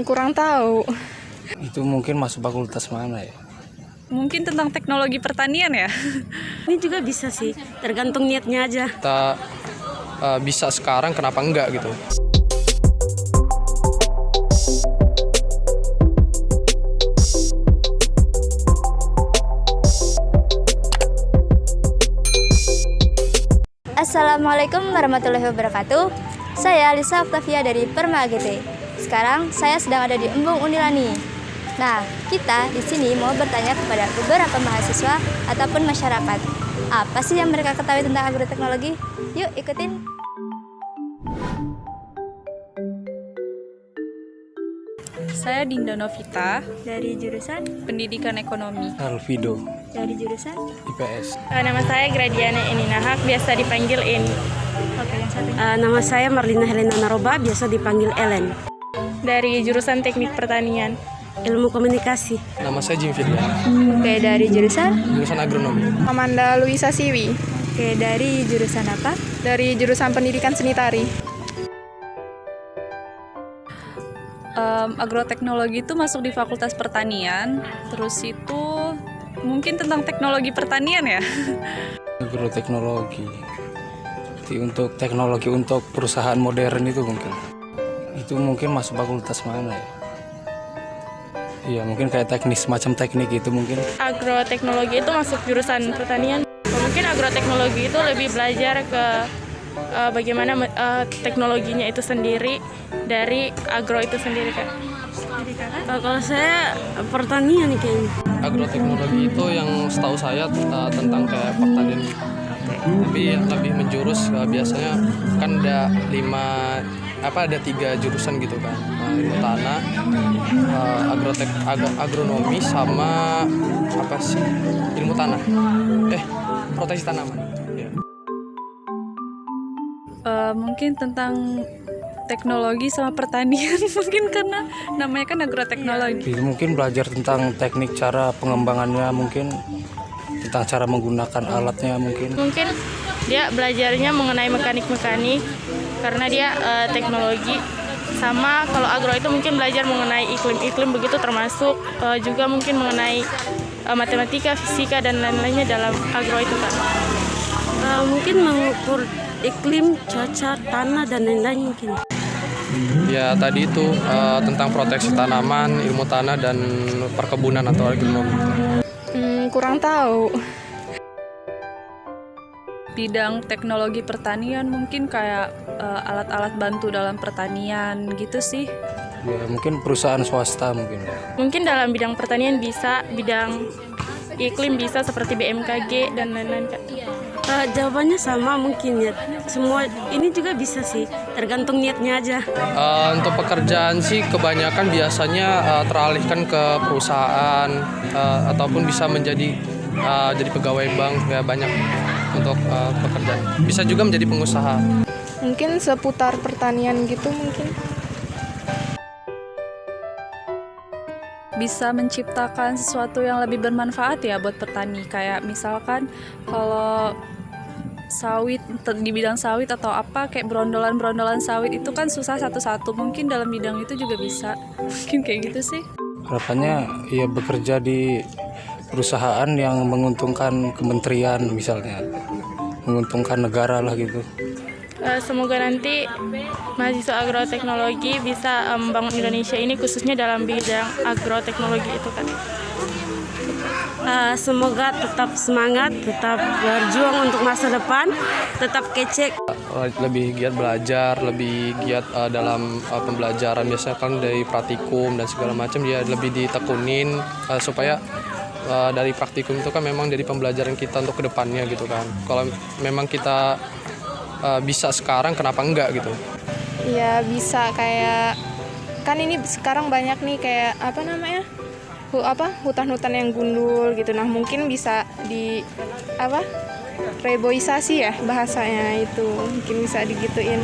Kurang tahu. Itu mungkin masuk fakultas mana ya? Mungkin tentang teknologi pertanian ya? Ini juga bisa sih, tergantung niatnya aja. Kita bisa sekarang, kenapa enggak gitu. Assalamualaikum warahmatullahi wabarakatuh. Saya Lisa Octavia dari Perma AGT. Sekarang saya sedang ada di Embung Unilani. Nah, kita di sini mau bertanya kepada beberapa mahasiswa ataupun masyarakat. Apa sih yang mereka ketahui tentang agroteknologi? Yuk ikutin. Saya Dinda Novita, Dari jurusan? Pendidikan Ekonomi. Alvido, Dari jurusan? IPS. Nama saya Gradiana Eninahak, biasa dipanggil Eni. Oke, yang satunya. Nama saya Marlina Helena Naroba, biasa dipanggil Ellen. Dari jurusan Teknik Pertanian. Ilmu komunikasi. Nama saya Jim Firdan, Oke, dari jurusan? jurusan agronomi. Amanda Luisa Siwi, Oke, dari jurusan apa? dari jurusan Pendidikan Seni Tari. Agroteknologi itu masuk di Fakultas Pertanian, terus itu mungkin tentang teknologi pertanian ya? Agroteknologi. Jadi untuk teknologi untuk perusahaan modern itu mungkin masuk fakultas mana ya? Iya, mungkin kayak teknik, semacam teknik itu mungkin. Agroteknologi itu masuk jurusan pertanian. Mungkin agroteknologi itu lebih belajar ke bagaimana teknologinya itu sendiri dari agro itu sendiri kan. Kalau saya pertanian nih kayaknya. Agroteknologi itu yang setahu saya tentang kayak pertanian. Tapi lebih menjurus, biasanya kan ada 3 jurusan gitu kan. Ilmu tanah, agronomi sama ilmu tanah. Proteksi tanaman. Ya. Mungkin tentang teknologi sama pertanian mungkin karena namanya kan agroteknologi. Jadi mungkin belajar tentang teknik cara pengembangannya, mungkin tentang cara menggunakan alatnya mungkin. Mungkin dia belajarnya mengenai mekanik-mekanik karena dia teknologi. Sama kalau agro itu mungkin belajar mengenai iklim-iklim begitu, termasuk juga mungkin mengenai matematika, fisika dan lain-lainnya dalam agro itu kan. Mungkin mengukur iklim, cuaca, tanah dan lain-lain mungkin. Ya tadi itu tentang proteksi tanaman, ilmu tanah dan perkebunan atau agronomi. Kurang tahu. Bidang teknologi pertanian mungkin kayak alat-alat bantu dalam pertanian gitu sih. Ya, mungkin perusahaan swasta mungkin. Mungkin dalam bidang pertanian bisa, bidang iklim bisa seperti BMKG dan lain-lain kan. Jawabannya sama mungkin ya. Semua ini juga bisa sih, tergantung niatnya aja. Untuk pekerjaan sih kebanyakan biasanya teralihkan ke perusahaan ataupun bisa jadi pegawai bank, ya banyak untuk pekerjaan. Bisa juga menjadi pengusaha. Mungkin seputar pertanian gitu mungkin. Bisa menciptakan sesuatu yang lebih bermanfaat ya buat petani. Kayak misalkan kalau sawit, di bidang sawit atau apa kayak berondolan-berondolan sawit itu kan susah satu-satu. Mungkin dalam bidang itu juga bisa. Mungkin kayak gitu sih. Harapannya ya bekerja di perusahaan yang menguntungkan kementerian misalnya, menguntungkan negara lah gitu. Semoga nanti mahasiswa agroteknologi bisa membangun Indonesia ini khususnya dalam bidang agroteknologi itu kan. Semoga tetap semangat, tetap berjuang untuk masa depan, tetap kece. Lebih giat belajar, lebih giat dalam pembelajaran, biasanya kan dari praktikum dan segala macam dia lebih ditekunin supaya dari praktikum itu kan memang jadi pembelajaran kita untuk kedepannya gitu kan. Kalau memang kita bisa sekarang, kenapa enggak gitu? Ya bisa, kayak kan ini sekarang banyak nih kayak hutan-hutan yang gundul gitu. Nah mungkin bisa reboisasi ya bahasanya, itu mungkin bisa digituin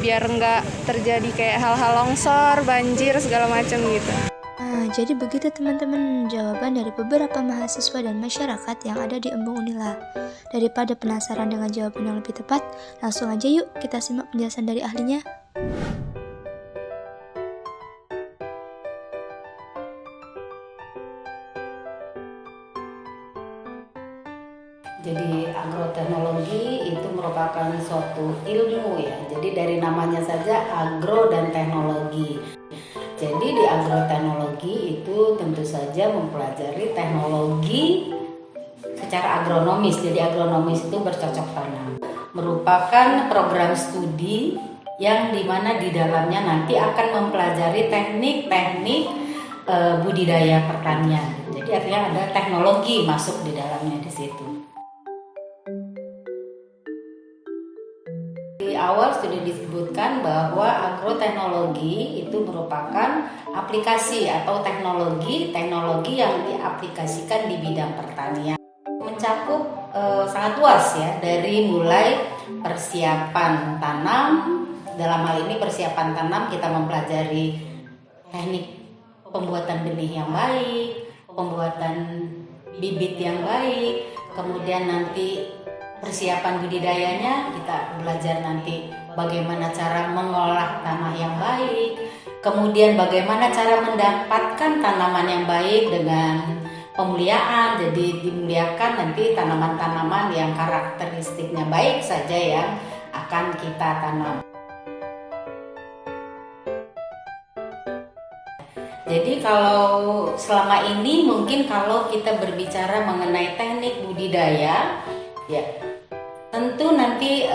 biar nggak terjadi kayak hal-hal longsor, banjir segala macam gitu. Nah, jadi begitu teman-teman jawaban dari beberapa mahasiswa dan masyarakat yang ada di Embung Unila. Daripada penasaran dengan jawaban yang lebih tepat, langsung aja yuk kita simak penjelasan dari ahlinya. Jadi agroteknologi itu merupakan suatu ilmu ya. Jadi dari namanya saja agro dan teknologi. Jadi di agroteknologi itu tentu saja mempelajari teknologi secara agronomis. Jadi agronomis itu bercocok tanam. Merupakan program studi yang dimana di dalamnya nanti akan mempelajari teknik-teknik budidaya pertanian. Jadi artinya ada teknologi masuk di dalamnya di situ. Di awal sudah disebutkan bahwa agroteknologi itu merupakan aplikasi atau teknologi yang diaplikasikan di bidang pertanian. Mencakup sangat luas ya, dari mulai persiapan tanam. Dalam hal ini persiapan tanam kita mempelajari teknik pembuatan benih yang baik, pembuatan bibit yang baik, kemudian nanti persiapan budidayanya kita belajar nanti bagaimana cara mengolah tanah yang baik, kemudian bagaimana cara mendapatkan tanaman yang baik dengan pemuliaan. Jadi dimuliakan nanti tanaman-tanaman yang karakteristiknya baik saja yang akan kita tanam. Jadi kalau selama ini mungkin kalau kita berbicara mengenai teknik budidaya, ya tentu nanti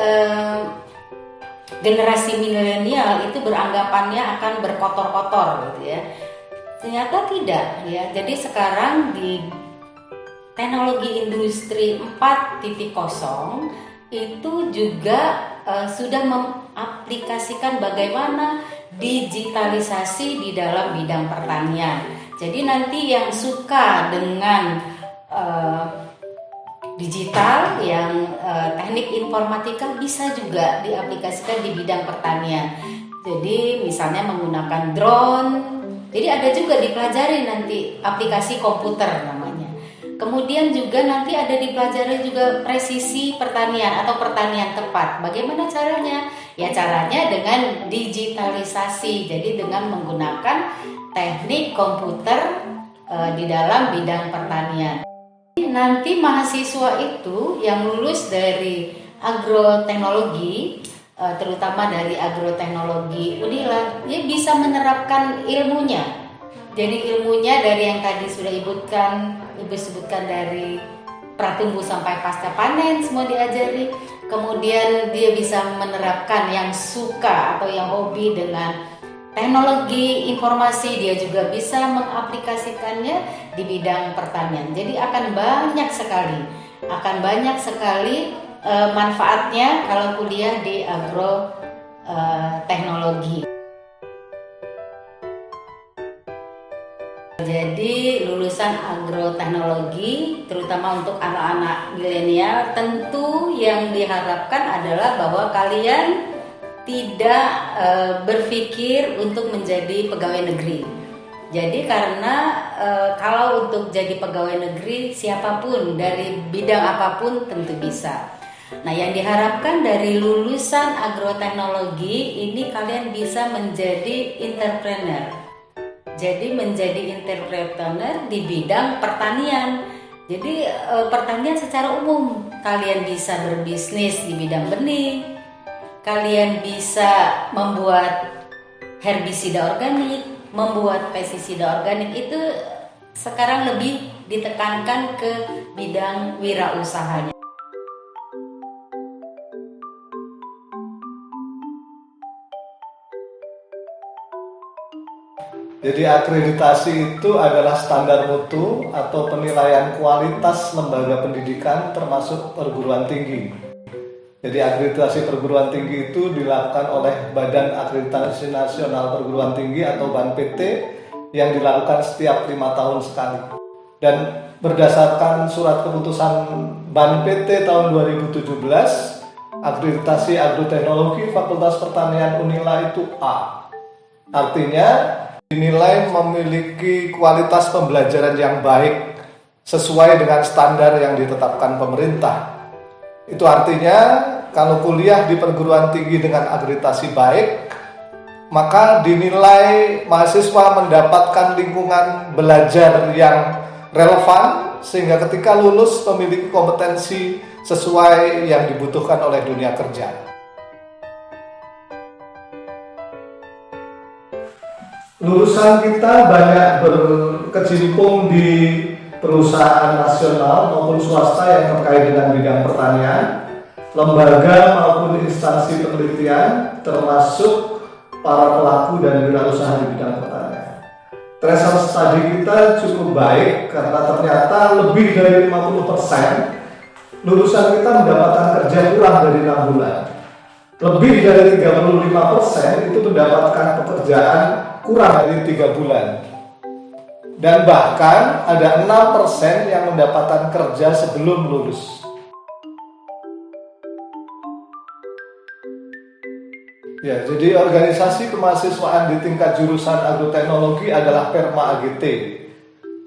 generasi milenial itu beranggapannya akan berkotor-kotor gitu ya. Ternyata tidak ya. Jadi sekarang di teknologi industri 4.0 itu juga sudah mengaplikasikan bagaimana digitalisasi di dalam bidang pertanian. Jadi nanti yang suka dengan digital, yang teknik informatika bisa juga diaplikasikan di bidang pertanian. Jadi misalnya menggunakan drone. Jadi ada juga dipelajari nanti aplikasi komputer namanya. Kemudian juga nanti ada dipelajari juga presisi pertanian atau pertanian tepat. Bagaimana caranya? Ya caranya dengan digitalisasi. Jadi dengan menggunakan teknik komputer di dalam bidang pertanian. Nanti mahasiswa itu yang lulus dari agroteknologi, terutama dari agroteknologi Unila, dia bisa menerapkan ilmunya. Jadi ilmunya dari yang tadi sudah Ibu sebutkan dari pratumbuh sampai pasca panen semua diajari. Kemudian dia bisa menerapkan yang suka atau yang hobi dengan teknologi informasi, dia juga bisa mengaplikasikannya di bidang pertanian. Jadi akan banyak sekali manfaatnya kalau kuliah di agroteknologi. Jadi lulusan agroteknologi, terutama untuk anak-anak milenial, tentu yang diharapkan adalah bahwa kalian tidak berpikir untuk menjadi pegawai negeri. Jadi karena kalau untuk jadi pegawai negeri siapapun dari bidang apapun tentu bisa. Nah, yang diharapkan dari lulusan agroteknologi ini kalian bisa menjadi entrepreneur. Jadi menjadi entrepreneur di bidang pertanian. Jadi pertanian secara umum, kalian bisa berbisnis di bidang benih, kalian bisa membuat herbisida organik, membuat pestisida organik. Itu sekarang lebih ditekankan ke bidang wirausahanya. Jadi akreditasi itu adalah standar mutu atau penilaian kualitas lembaga pendidikan termasuk perguruan tinggi. Jadi akreditasi perguruan tinggi itu dilakukan oleh Badan Akreditasi Nasional Perguruan Tinggi atau BANPT yang dilakukan setiap 5 tahun sekali. Dan berdasarkan surat keputusan BANPT tahun 2017, akreditasi agroteknologi Fakultas Pertanian Unila itu A. Artinya dinilai memiliki kualitas pembelajaran yang baik sesuai dengan standar yang ditetapkan pemerintah. Itu artinya kalau kuliah di perguruan tinggi dengan akreditasi baik, maka dinilai mahasiswa mendapatkan lingkungan belajar yang relevan sehingga ketika lulus memiliki kompetensi sesuai yang dibutuhkan oleh dunia kerja. Lulusan kita banyak berkecimpung di perusahaan nasional maupun swasta yang terkait dengan bidang pertanian, lembaga maupun instansi penelitian, termasuk para pelaku dan wirausaha di bidang pertanian. Threshold study kita cukup baik karena ternyata lebih dari 50% lulusan kita mendapatkan kerja kurang dari 6 bulan. Lebih dari 35% itu mendapatkan pekerjaan kurang dari 3 bulan. Dan bahkan ada 6% yang mendapatkan kerja sebelum lulus. Ya, jadi organisasi kemahasiswaan di tingkat jurusan agroteknologi adalah Perma AGT.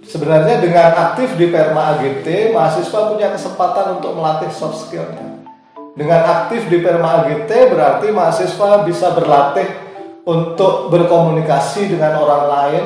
Sebenarnya dengan aktif di Perma AGT, mahasiswa punya kesempatan untuk melatih soft skill-nya. Dengan aktif di Perma AGT berarti mahasiswa bisa berlatih untuk berkomunikasi dengan orang lain,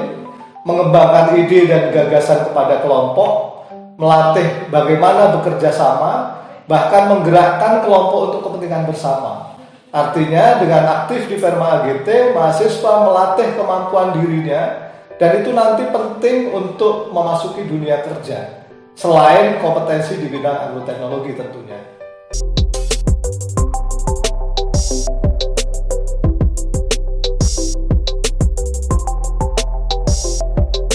mengembangkan ide dan gagasan kepada kelompok, melatih bagaimana bekerja sama, bahkan menggerakkan kelompok untuk kepentingan bersama. Artinya dengan aktif di Perma AGT, mahasiswa melatih kemampuan dirinya dan itu nanti penting untuk memasuki dunia kerja selain kompetensi di bidang agroteknologi tentunya.